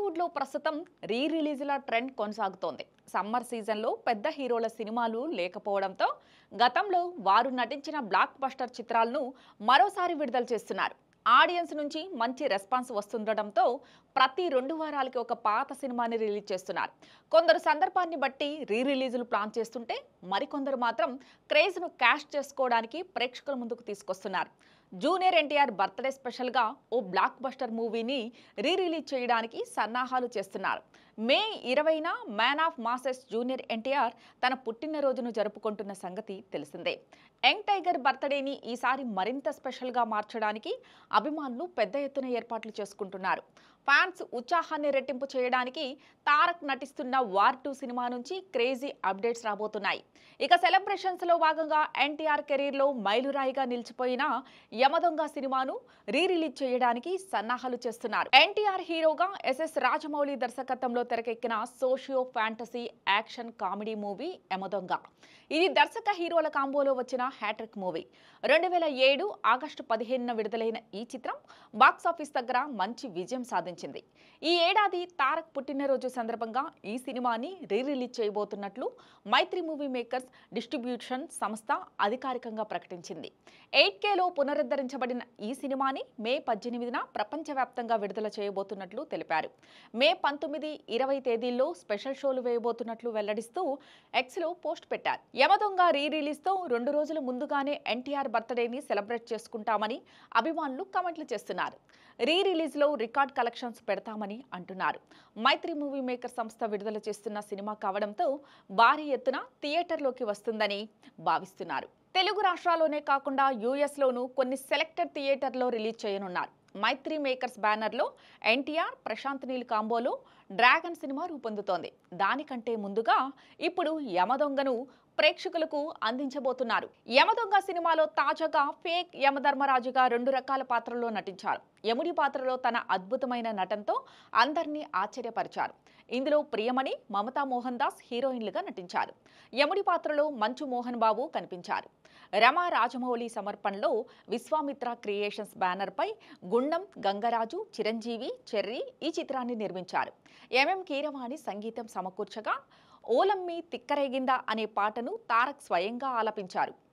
టాలీవుడ్ లో ప్రస్తుతం రిలీజ్ల ట్రెండ్ కొనసాగుతోంది. సమ్మర్ సీజన్లో పెద్ద హీరోల సినిమాలు లేకపోవడంతో గతంలో వారు నటించిన బ్లాక్ బస్టర్ చిత్రాలను మరోసారి విడుదల చేస్తున్నారు. ఆడియన్స్ నుంచి మంచి రెస్పాన్స్ వస్తుండటంతో ప్రతి 2 వారాలకి ఒక పాత సినిమాని రిలీజ్ చేస్తున్నారు. కొందరు సందర్భాన్ని బట్టి రిలీజులు ప్లాన్ చేస్తుంటే మరికొందరు మాత్రం క్రేజ్ను క్యాష్ చేసుకోవడానికి ప్రేక్షకుల ముందుకు తీసుకొస్తున్నారు. జూనియర్ ఎన్టీఆర్ బర్త్డే స్పెషల్గా ఓ బ్లాక్ బస్టర్ మూవీని రిలీజ్ చేయడానికి సన్నాహాలు చేస్తున్నారు. మే 20న man of masses junior NTR తన పుట్టినరోజును జరుపుకుంటున్న సంగతి తెలిసిందే. యంగ్ టైగర్ బర్త్డేని ఈసారి మరింత స్పెషల్గా మార్చడానికి అభిమానులు పెద్ద ఎత్తున ఏర్పాట్లు చేసుకుంటున్నారు. ఫ్యాన్స్ ఉత్సాహాన్ని రెట్టింపు చేయడానికి తారక్ నటిస్తున్న వార్ 2 సినిమా నుంచి క్రేజీ అప్డేట్స్ రాబోతున్నాయి. ఇక సెలబ్రేషన్స్ లో భాగంగా ఎన్టీఆర్ కెరీర్ లో మైలురాయిగా నిలిచిపోయిన యమదొంగ సినిమాను రిలీజ్ చేయడానికి సన్నాహాలు చేస్తున్నారు. ఎన్టీఆర్ హీరోగా ఎస్ఎస్ రాజమౌళి దర్శకత్వంలో తెరకెక్కిన socio fantasy action comedy movie Yamadonga. ఇది దర్శక హీరోల కాంబోలో వచ్చిన హ్యాట్రిక్ మూవీ. 2007 ఆగస్టు 15న విడుదలైన ఈ చిత్రం బాక్సాఫీస్ దగ్గర మంచి విజయం సాధించింది. ఈ ఏడాది తారక్ పుట్టినరోజు సందర్భంగా ఈ సినిమాని రిలీజ్ చేయబోతున్నట్లు మైత్రి మూవీ మేకర్స్ డిస్ట్రిబ్యూషన్ సంస్థ అధికారికంగా ప్రకటించింది. 8Kలో పునరుద్ధరించబడిన ఈ సినిమాని మే 18న ప్రపంచవ్యాప్తంగా విడుదల చేయబోతున్నట్లు తెలిపారు. మే 19, 20 తేదీల్లో స్పెషల్ షోలు వేయబోతున్నట్లు వెల్లడిస్తూ ఎక్స్లో పోస్ట్ పెట్టారు. యమదొంగ రిలీజ్తో 2 రోజుల ముందుగానే ఎన్టీఆర్ బర్త్డేని సెలబ్రేట్ చేసుకుంటామని అభిమానులు కామెంట్లు చేస్తున్నారు. రిలీజ్లో రికార్డ్ కలెక్షన్స్ పెడతామని అంటున్నారు. మైత్రి మూవీ మేకర్ సంస్థ విడుదల చేస్తున్న సినిమా కావడంతో భారీ ఎత్తున థియేటర్లోకి వస్తుందని భావిస్తున్నారు. తెలుగు రాష్ట్రాల్లోనే కాకుండా యూఎస్లోనూ కొన్ని సెలెక్టెడ్ థియేటర్లో రిలీజ్ చేయనున్నారు. మైత్రి మేకర్స్ బ్యానర్లో ఎన్టీఆర్, ప్రశాంత్ నీల్ కాంబోలో డ్రాగన్ సినిమా రూపొందుతోంది. దానికంటే ముందుగా ఇప్పుడు యమదొంగను ప్రేక్షకులకు అందించబోతున్నారు. యమదొంగ సినిమాలో తాజాగా ఫేక్ యమధర్మరాజుగా 2 రకాల పాత్రల్లో నటించారు. యముడి పాత్రలో తన అద్భుతమైన నటనతో అందరినీ ఆశ్చర్యపరిచారు. ఇందులో ప్రియమణి, మమతా మోహన్ దాస్ హీరోయిన్లుగా నటించారు. యముడి పాత్రలో మంచు మోహన్ బాబు కనిపించారు. రమా రాజమౌళి సమర్పణలో విశ్వామిత్ర క్రియేషన్స్ బ్యానర్పై గుండం గంగరాజు, చిరంజీవి, చెర్రీ ఈ చిత్రాన్ని నిర్మించారు. ఎంఎం కీరవాణి సంగీతం సమకూర్చగా ఓలమ్మి తిక్కరేగిందా అనే పాటను తారక్ స్వయంగా ఆలపించారు.